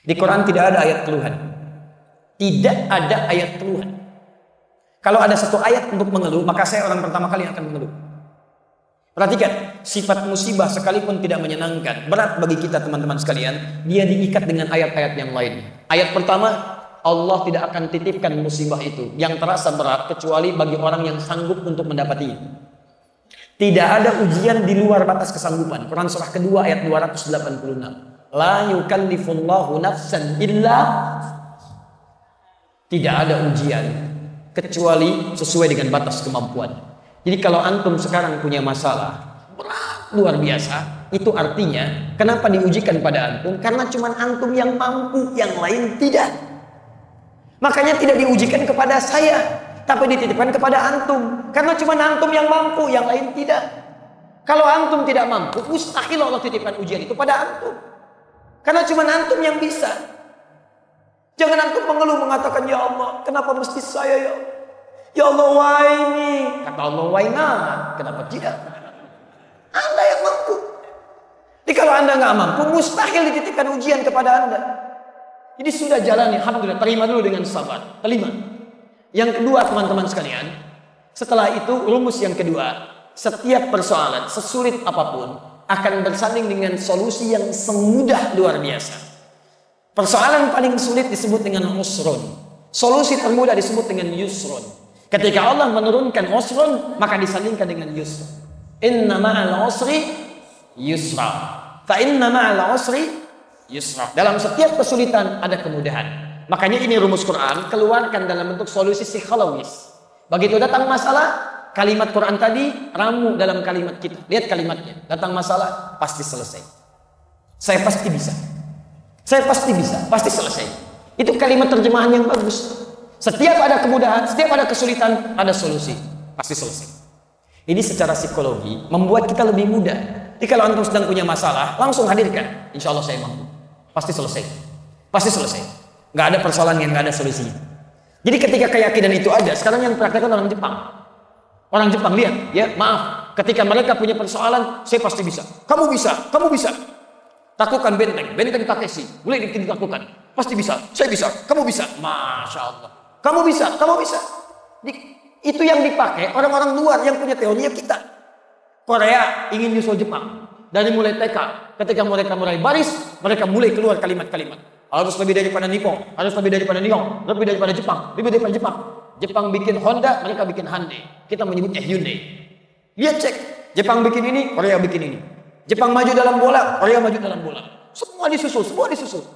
Di Quran tidak ada ayat keluhan. Tidak ada ayat keluhan. Kalau ada satu ayat untuk mengeluh, maka saya orang pertama kali yang akan mengeluh. Perhatikan, sifat musibah sekalipun tidak menyenangkan, berat bagi kita teman-teman sekalian, dia diikat dengan ayat-ayat yang lain. Ayat pertama, Allah tidak akan titipkan musibah itu yang terasa berat kecuali bagi orang yang sanggup untuk mendapatinya. Tidak ada ujian di luar batas kesanggupan. Quran surah kedua ayat 286. La yukallifullahu nafsan illa. Tidak ada ujian kecuali sesuai dengan batas kemampuan. Jadi kalau antum sekarang punya masalah berat luar biasa, itu artinya kenapa diujikan pada antum? Karena cuma antum yang mampu, yang lain tidak. Makanya tidak diujikan kepada saya, tapi dititipkan kepada antum. Karena cuma antum yang mampu, yang lain tidak. Kalau antum tidak mampu, mustahil Allah titipkan ujian itu pada antum. Karena cuma antum yang bisa. Jangan antum mengeluh mengatakan, ya Allah, kenapa mesti saya ya Allah? Ya Allah, why me? Kata Allah, why not? Kenapa tidak? Anda yang mampu. Jadi kalau Anda nggak mampu, mustahil dititipkan ujian kepada Anda. Jadi sudah jalani, alhamdulillah, terima dulu dengan sabar. Terima. Yang kedua, teman-teman sekalian, setelah itu rumus yang kedua, setiap persoalan sesulit apapun akan bersanding dengan solusi yang semudah luar biasa. Persoalan paling sulit disebut dengan usrun. Solusi termudah disebut dengan yusrun. Ketika Allah menurunkan usrun, maka disandingkan dengan yusrun. Inna ma'al usri yusra. Fa inna ma'al usri yusra. Dalam setiap kesulitan ada kemudahan. Makanya ini rumus Quran, keluarkan dalam bentuk solusi psikologis. Begitu datang masalah, kalimat Quran tadi ramu dalam kalimat kita. Lihat kalimatnya. Datang masalah, pasti selesai. Saya pasti bisa. Saya pasti bisa, pasti selesai. Itu kalimat terjemahan yang bagus. Setiap ada kemudahan, setiap ada kesulitan, ada solusi. Pasti selesai. Ini secara psikologi membuat kita lebih mudah. Jadi kalau antum sedang punya masalah, langsung hadirkan. Insya Allah saya mampu. Pasti selesai. Pasti selesai. Nggak ada persoalan yang nggak ada solusinya. Jadi ketika keyakinan itu ada, sekarang yang praktekkan orang Jepang. Orang Jepang, lihat, ya maaf. Ketika mereka punya persoalan, saya pasti bisa. Kamu bisa, kamu bisa. Takutkan benteng Takeshi. Boleh ditakutkan. Pasti bisa, saya bisa, kamu bisa. Masya Allah. Kamu bisa, kamu bisa. Itu yang dipakai orang-orang luar yang punya teorinya kita. Korea ingin nyusul Jepang. Dari mulai TK, ketika mereka mulai baris, mereka mulai keluar kalimat-kalimat. Harus lebih daripada Nippon, harus lebih daripada Nihon, lebih daripada Jepang, lebih daripada Jepang. Jepang bikin Honda, mereka bikin Hyundai. Kita menyebutnya Hyundai. Lihat cek, Jepang bikin ini, Korea bikin ini. Jepang maju dalam bola, Korea maju dalam bola. Semua disusul, semua disusul.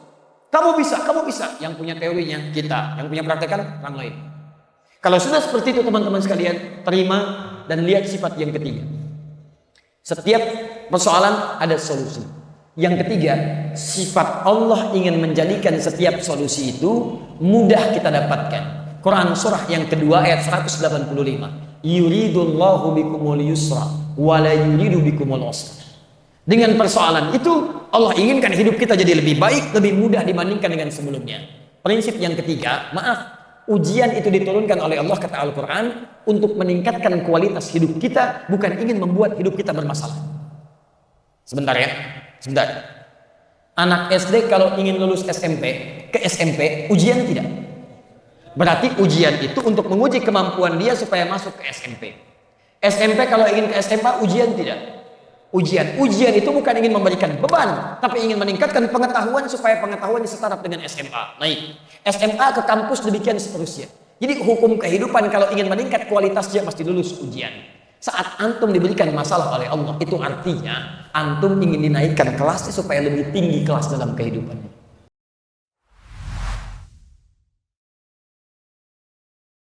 Kamu bisa, kamu bisa. Yang punya teorinya kita, yang punya praktekan orang lain. Kalau sudah seperti itu teman-teman sekalian, terima dan lihat sifat yang ketiga. Setiap persoalan ada solusi. Yang ketiga, sifat Allah ingin menjadikan setiap solusi itu mudah kita dapatkan. Quran surah yang kedua ayat 185. Yuridullahu bikumul yusra wa la yuridu bikumul usra. Dengan persoalan itu Allah inginkan hidup kita jadi lebih baik, lebih mudah dibandingkan dengan sebelumnya. Prinsip yang ketiga, maaf, ujian itu diturunkan oleh Allah kata Al-Quran untuk meningkatkan kualitas hidup kita, bukan ingin membuat hidup kita bermasalah. Sebentar ya, sebentar. Anak SD kalau ingin lulus SMP, ke SMP, ujian tidak? Berarti ujian itu untuk menguji kemampuan dia supaya masuk ke SMP. SMP kalau ingin ke SMA, ujian tidak? Ujian itu bukan ingin memberikan beban, tapi ingin meningkatkan pengetahuan supaya pengetahuannya setara dengan SMA. Naik SMA ke kampus demikian seterusnya. Jadi hukum kehidupan kalau ingin meningkat kualitasnya pasti lulus ujian. Saat antum diberikan masalah oleh Allah, itu artinya antum ingin dinaikkan kelasnya supaya lebih tinggi kelas dalam kehidupan.